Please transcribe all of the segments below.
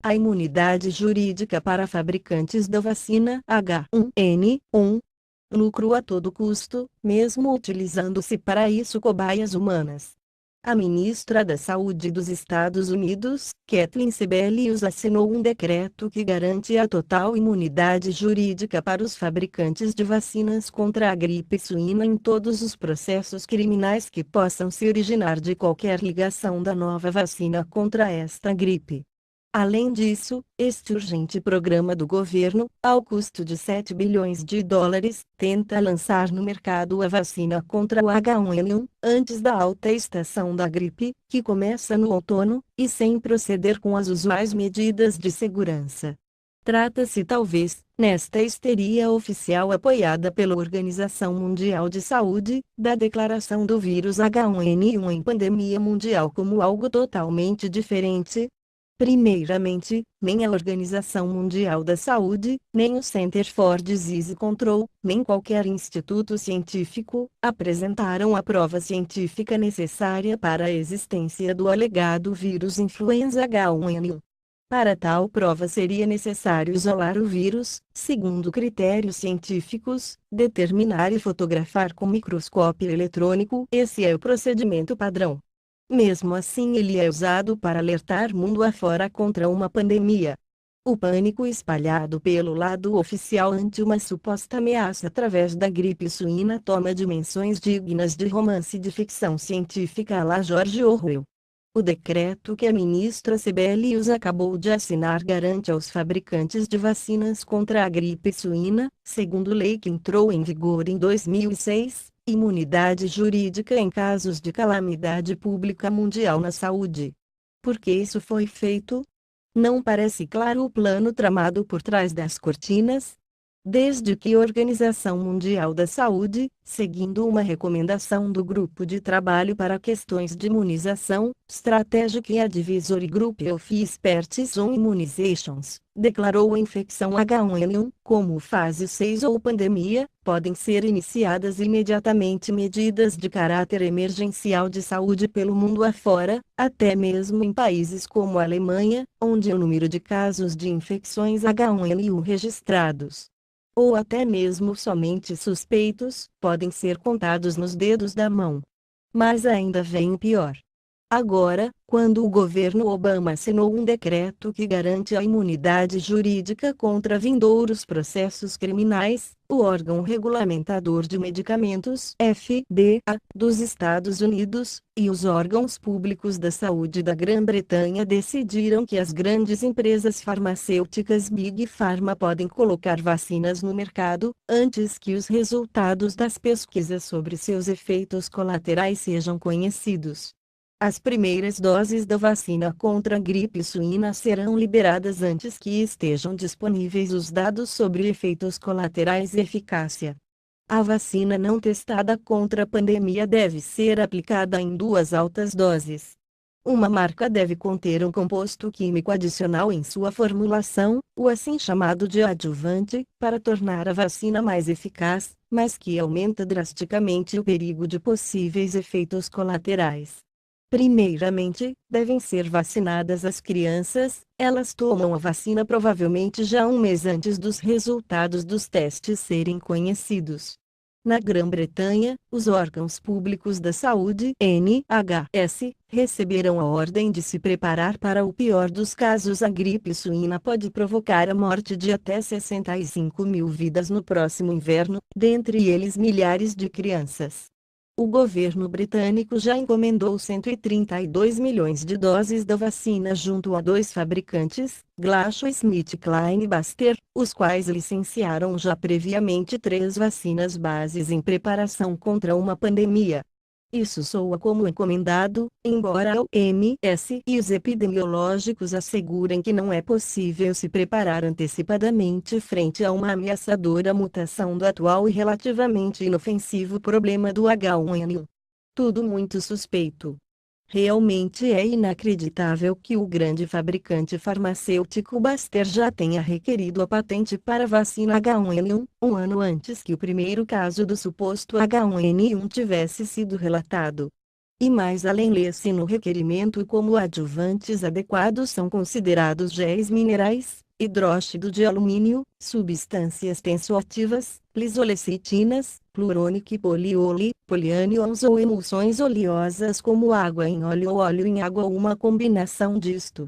A imunidade jurídica para fabricantes da vacina H1N1. Lucro a todo custo, mesmo utilizando-se para isso cobaias humanas. A ministra da Saúde dos Estados Unidos, Kathleen Sebelius, assinou um decreto que garante a total imunidade jurídica para os fabricantes de vacinas contra a gripe suína em todos os processos criminais que possam se originar de qualquer ligação da nova vacina contra esta gripe. Além disso, este urgente programa do governo, ao custo de 7 bilhões de dólares, tenta lançar no mercado a vacina contra o H1N1, antes da alta estação da gripe, que começa no outono, e sem proceder com as usuais medidas de segurança. Trata-se talvez, nesta histeria oficial apoiada pela Organização Mundial de Saúde, da declaração do vírus H1N1 em pandemia mundial como algo totalmente diferente. Primeiramente, nem a Organização Mundial da Saúde, nem o Center for Disease Control, nem qualquer instituto científico, apresentaram a prova científica necessária para a existência do alegado vírus influenza H1N1. Para tal prova seria necessário isolar o vírus, segundo critérios científicos, determinar e fotografar com microscópio eletrônico. Esse é o procedimento padrão. Mesmo assim, ele é usado para alertar mundo afora contra uma pandemia. O pânico espalhado pelo lado oficial ante uma suposta ameaça através da gripe suína toma dimensões dignas de romance de ficção científica à la George Orwell. O decreto que a ministra Sebelius acabou de assinar garante aos fabricantes de vacinas contra a gripe suína, segundo lei que entrou em vigor em 2006, imunidade jurídica em casos de calamidade pública mundial na saúde. Por que isso foi feito? Não parece claro o plano tramado por trás das cortinas? Desde que a Organização Mundial da Saúde, seguindo uma recomendação do Grupo de Trabalho para Questões de Imunização, Strategic Advisory Group of Experts on Immunizations, declarou a infecção H1N1 como fase 6 ou pandemia, podem ser iniciadas imediatamente medidas de caráter emergencial de saúde pelo mundo afora, até mesmo em países como a Alemanha, onde o número de casos de infecções H1N1 registrados, ou até mesmo somente suspeitos, podem ser contados nos dedos da mão. Mas ainda vem o pior. Agora, quando o governo Obama assinou um decreto que garante a imunidade jurídica contra vindouros processos criminais, o órgão regulamentador de medicamentos FDA dos Estados Unidos e os órgãos públicos da saúde da Grã-Bretanha decidiram que as grandes empresas farmacêuticas Big Pharma podem colocar vacinas no mercado, antes que os resultados das pesquisas sobre seus efeitos colaterais sejam conhecidos. As primeiras doses da vacina contra a gripe suína serão liberadas antes que estejam disponíveis os dados sobre efeitos colaterais e eficácia. A vacina não testada contra a pandemia deve ser aplicada em 2 altas doses. Uma marca deve conter um composto químico adicional em sua formulação, o assim chamado de adjuvante, para tornar a vacina mais eficaz, mas que aumenta drasticamente o perigo de possíveis efeitos colaterais. Primeiramente, devem ser vacinadas as crianças, elas tomam a vacina provavelmente já um mês antes dos resultados dos testes serem conhecidos. Na Grã-Bretanha, os órgãos públicos da saúde (NHS) receberam a ordem de se preparar para o pior dos casos. A gripe suína pode provocar a morte de até 65 mil vidas no próximo inverno, dentre eles milhares de crianças. O governo britânico já encomendou 132 milhões de doses da vacina junto a 2 fabricantes, GlaxoSmithKline e Baxter, os quais licenciaram já previamente 3 vacinas bases em preparação contra uma pandemia. Isso soa como encomendado, embora a OMS e os epidemiológicos assegurem que não é possível se preparar antecipadamente frente a uma ameaçadora mutação do atual e relativamente inofensivo problema do H1N1. Tudo muito suspeito. Realmente é inacreditável que o grande fabricante farmacêutico Baxter já tenha requerido a patente para a vacina H1N1, um ano antes que o primeiro caso do suposto H1N1 tivesse sido relatado. E mais além lê-se no requerimento como adjuvantes adequados são considerados géis minerais, hidróxido de alumínio, substâncias tensoativas, lisolecitinas, plurônico e poliânions ou emulsões oleosas como água em óleo ou óleo em água ou uma combinação disto.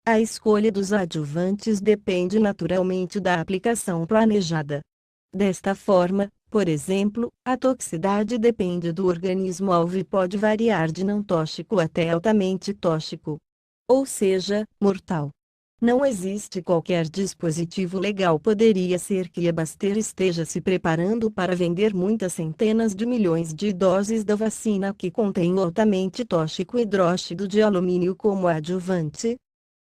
A escolha dos adjuvantes depende naturalmente da aplicação planejada. Desta forma, por exemplo, a toxicidade depende do organismo-alvo e pode variar de não tóxico até altamente tóxico. Ou seja, mortal. Não existe qualquer dispositivo legal. Poderia ser que a Baster esteja se preparando para vender muitas centenas de milhões de doses da vacina que contém o altamente tóxico hidróxido de alumínio como adjuvante.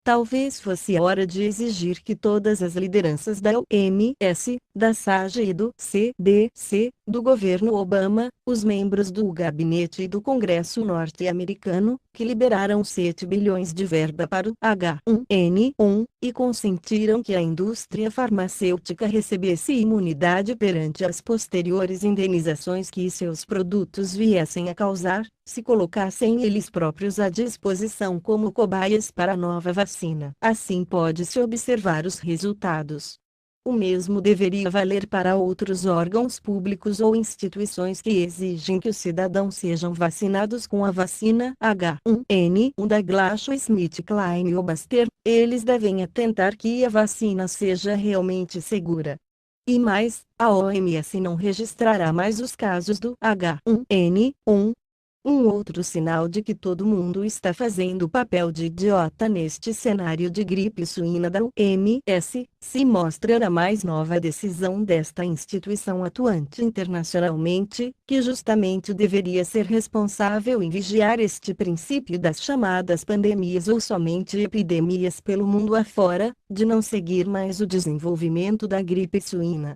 Talvez fosse a hora de exigir que todas as lideranças da OMS, da SAGE e do CDC, do governo Obama, os membros do gabinete e do Congresso norte-americano, que liberaram 7 bilhões de verba para o H1N1, e consentiram que a indústria farmacêutica recebesse imunidade perante as posteriores indenizações que seus produtos viessem a causar, se colocassem eles próprios à disposição como cobaias para a nova vacina. Assim pode-se observar os resultados. O mesmo deveria valer para outros órgãos públicos ou instituições que exigem que os cidadãos sejam vacinados com a vacina H1N1 da GlaxoSmithKline ou Baster. Eles devem atentar que a vacina seja realmente segura. E mais, a OMS não registrará mais os casos do H1N1. Um outro sinal de que todo mundo está fazendo o papel de idiota neste cenário de gripe suína da OMS, se mostra na mais nova decisão desta instituição atuante internacionalmente, que justamente deveria ser responsável em vigiar este princípio das chamadas pandemias ou somente epidemias pelo mundo afora, de não seguir mais o desenvolvimento da gripe suína.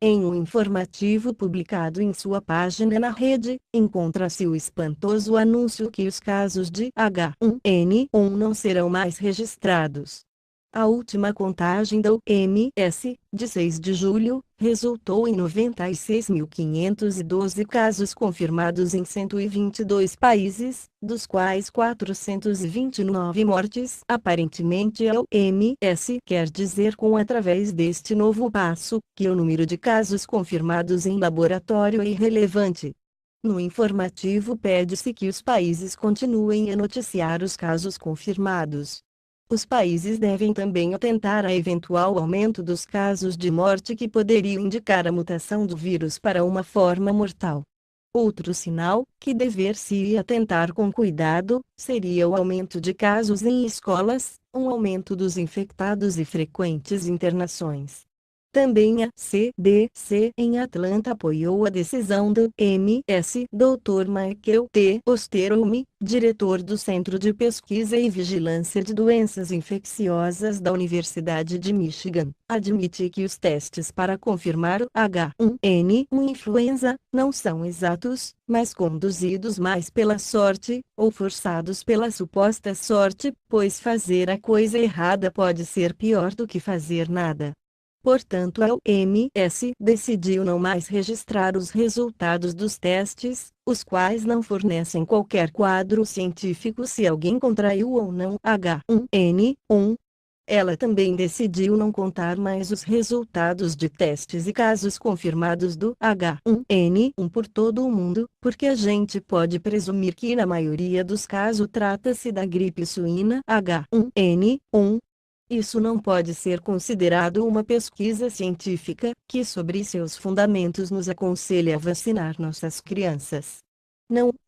Em um informativo publicado em sua página na rede, encontra-se o espantoso anúncio que os casos de H1N1 não serão mais registrados. A última contagem da OMS, de 6 de julho, resultou em 96.512 casos confirmados em 122 países, dos quais 429 mortes. Aparentemente a OMS quer dizer através deste novo passo, que o número de casos confirmados em laboratório é irrelevante. No informativo pede-se que os países continuem a noticiar os casos confirmados. Os países devem também atentar a eventual aumento dos casos de morte que poderiam indicar a mutação do vírus para uma forma mortal. Outro sinal, que dever-se atentar com cuidado, seria o aumento de casos em escolas, um aumento dos infectados e frequentes internações. Também a CDC em Atlanta apoiou a decisão do OMS. Dr. Michael T. Osterholm, diretor do Centro de Pesquisa e Vigilância de Doenças Infecciosas da Universidade de Michigan, admite que os testes para confirmar o H1N1 influenza não são exatos, mas conduzidos mais pela sorte, ou forçados pela suposta sorte, pois fazer a coisa errada pode ser pior do que fazer nada. Portanto, a OMS decidiu não mais registrar os resultados dos testes, os quais não fornecem qualquer quadro científico se alguém contraiu ou não H1N1. Ela também decidiu não contar mais os resultados de testes e casos confirmados do H1N1 por todo o mundo, porque a gente pode presumir que na maioria dos casos trata-se da gripe suína H1N1. Isso não pode ser considerado uma pesquisa científica, que sobre seus fundamentos nos aconselha a vacinar nossas crianças.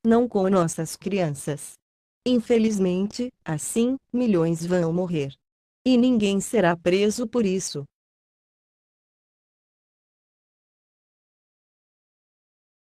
Não com nossas crianças. Infelizmente, assim, milhões vão morrer. E ninguém será preso por isso.